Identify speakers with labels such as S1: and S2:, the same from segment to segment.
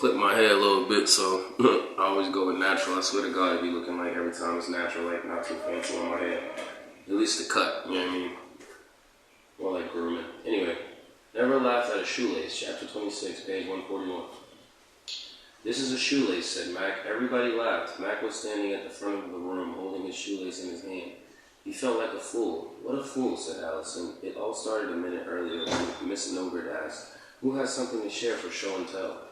S1: clip my hair a little bit, so I always go with natural. I swear to God, it be looking like every time it's natural, like not too fancy on my hair. At least the cut, you know what I mean? More like grooming. Anyway, never laughed at a shoelace, chapter 26, page 141. This is a shoelace, said Mac. Everybody laughed. Mac was standing at the front of the room, holding his shoelace in his hand. He felt like a fool. What a fool, said Allison. It all started a minute earlier when Miss Nogard asked, who has something to share for show and tell?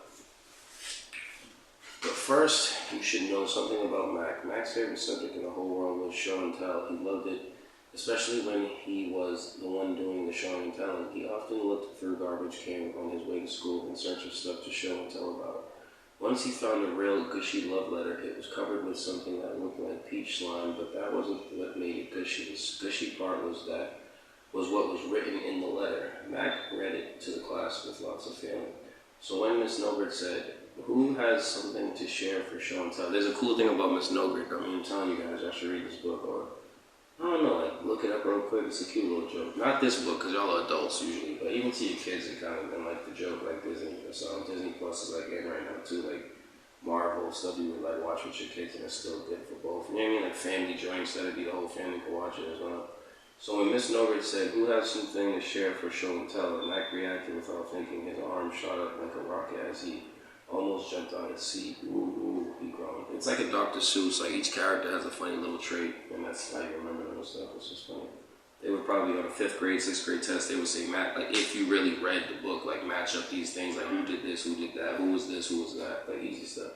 S1: But first, you should know something about Mac. Mac's favorite subject in the whole world was show and tell. He loved it, especially when he was the one doing the showing and telling. He often looked through garbage cans on his way to school in search of stuff to show and tell about. Once he found a real gushy love letter. It was covered with something that looked like peach slime, but that wasn't what made it gushy. The gushy part was what was written in the letter. Mac read it to the class with lots of feeling. So when Miss Nogard said, who has something to share for show and tell? There's a cool thing about Miss Nogard. I mean, I'm telling you guys, I should read this book, or I don't know, like look it up real quick. It's a cute little joke. Not this book, because y'all are adults usually, but even to your kids, it kind of been like the joke, like Disney or something. Disney Plus is like in right now too, like Marvel stuff you would like watch with your kids, and it's still good for both. You know what I mean? Like family joints that'd be the whole family could watch it as well. So when Miss Nogard said, who has something to share for show and tell, Mac reacted without thinking. His arm shot up like a rocket as he almost jumped on his seat. Ooh, he groaned. It's like a Dr. Seuss, like each character has a funny little trait, and that's how you remember them and stuff. It's just funny. They would probably on a 5th grade, 6th grade test, they would say, Mac, like if you really read the book, like match up these things, like who did this, who did that, who was this, who was that, like easy stuff.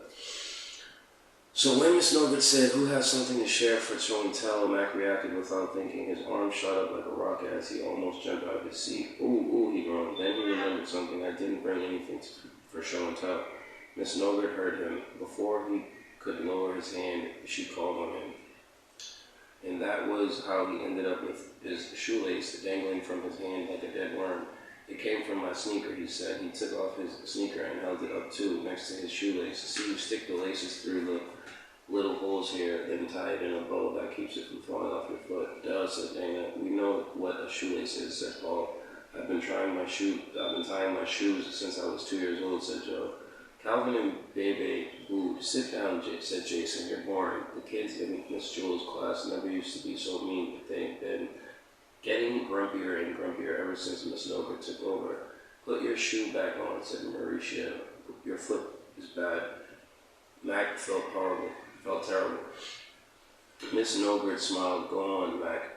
S1: So when Miss Nogard said, who has something to share for show and tell, Mac reacted without thinking. His arm shot up like a rocket as he almost jumped out of his seat. Ooh, he groaned. Then he remembered something. I didn't bring anything for show and tell. Miss Nogard heard him. Before he could lower his hand, she called on him. And that was how he ended up with his shoelace dangling from his hand like a dead worm. It came from my sneaker, he said. He took off his sneaker and held it up too, next to his shoelace. See, you stick the laces through the little holes here, then tie it in a bow that keeps it from falling off your foot. Duh, said Dana. We know what a shoelace is, said Paul. I've been tying my shoes since I was 2 years old, said Joe. Calvin and Bebe booed. Sit down, said Jason. You're boring. The kids in Miss Jewel's class never used to be so mean, but they've been getting grumpier and grumpier ever since Miss Nogard took over. Put your shoe back on, said Mauricia. Your foot is bad. Mac felt terrible. Miss Nogard smiled. Go on, Mac,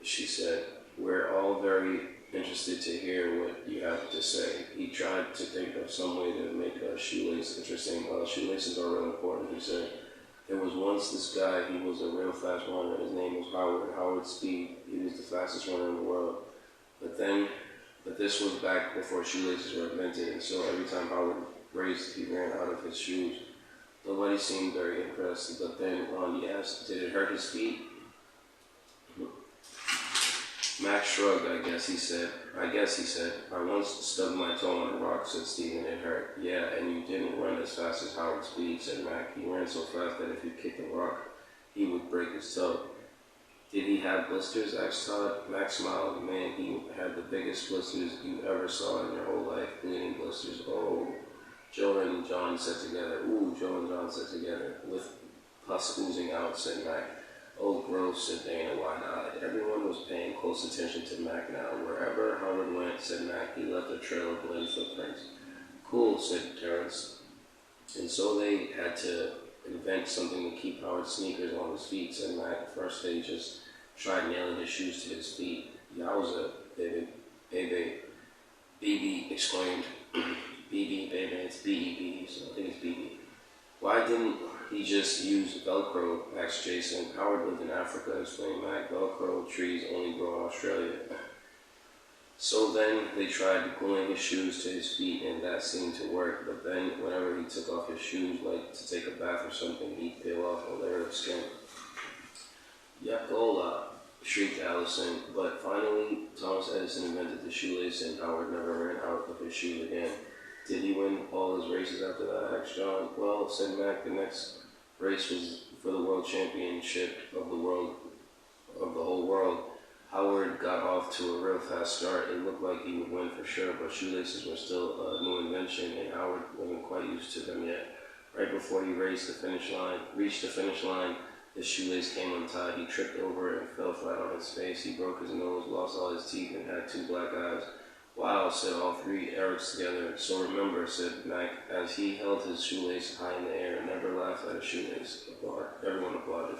S1: she said. We're all very interested to hear what you have to say. He tried to think of some way to make a shoelace interesting. Shoelaces are real important, he said. There was once this guy, he was a real fast runner. His name was Howard Speed. He was the fastest runner in the world. But this was back before shoelaces were invented, and so every time Howard raced, he ran out of his shoes. Nobody seemed very impressed, but then he asked, did it hurt his feet? Max shrugged. I guess he said. I once stubbed my toe on a rock, said Stephen. It hurt. Yeah, and you didn't run as fast as Howard Speed, said Mac. He ran so fast that if you kicked a rock, he would break his toe. Did he have blisters? asked Todd. Mac smiled. Man, he had the biggest blisters you ever saw in your whole life. Bleeding blisters. Oh. Joe and John said together. Ooh, Joe and John said together. With pus oozing out, said Mac. Oh, gross, said Dana, wide-eyed. Everyone was paying close attention to Mac now. Wherever Howard went, said Mac, he left a trail of bloody footprints. Cool, said Terrence. And so they had to invent something to keep Howard's sneakers on his feet, said Mac. First they just tried nailing his shoes to his feet. Yowza, baby. BB exclaimed. BB, baby, it's B-E-B, so I think it's BB. Why didn't he just use Velcro, asked Jason. Howard lived in Africa, explained Mac. Velcro trees only grow in Australia. So then they tried gluing his shoes to his feet, and that seemed to work. But then whenever he took off his shoes, like to take a bath or something, he'd peel off a layer of skin. Yakola, shrieked Allison. But finally, Thomas Edison invented the shoelace, and Howard never ran out of his shoes again. Did he win all his races after that? asked John. Well, said Mac, the next race was for the world championship of the whole world. Howard got off to a real fast start. It looked like he would win for sure, but shoelaces were still a new invention, and Howard wasn't quite used to them yet. Right before he reached the finish line, his shoelace came untied. He tripped over it and fell flat on his face. He broke his nose, lost all his teeth, and had 2 black eyes. Wow, said all 3 Erics together. So remember, said Mac, as he held his shoelace high in the air, never laugh at a shoelace. Everyone applauded.